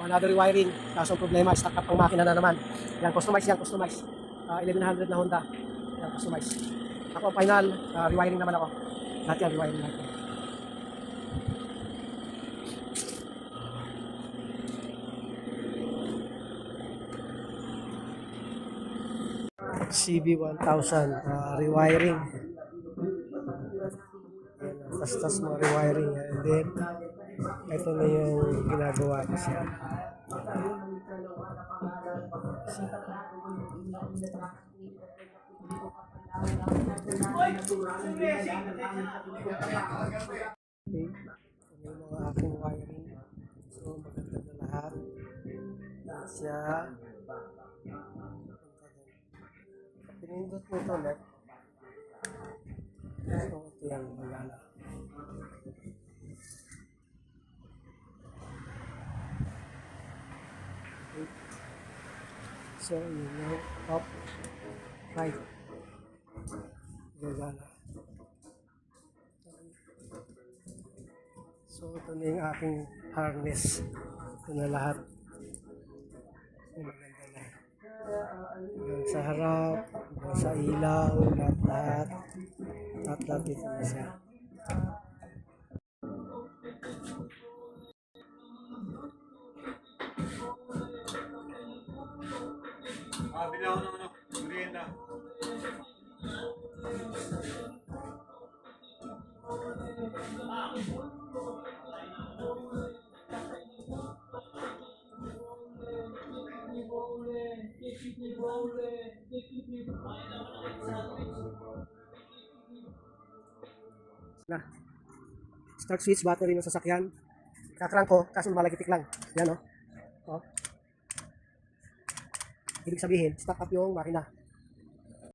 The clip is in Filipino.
another rewiring. Kaso ang problema, stuck up ang makina na naman. Yan, customize yan, customize. 1100 na Honda. Yan, customize. Ako, final, rewiring naman ako. Lahat yan, rewiring natin. CB1000, rewiring. Yan, tas mga rewiring. And then, ito na yung ginagawa ko siya. Okay, ito yung mga aking wiring. So, maganda na lahat. Yan siya. Pinindot mo ito ulit. So, ito yung magana. Okay. So, yun yung up, right. Gagana. So, ito na yung aking harness. Ito na lahat. So, maganda na. Hanggang sa harap, hanggang sa ilaw, lahat-lahat. Lahat-lahat dito na siya. Bili ako ng ano, merienda. Na. Start switch battery ng sasakyan. Kakrang ko, kaso malagitik lang. Yan o. Oh. Ibig sabihin, start up yung makina.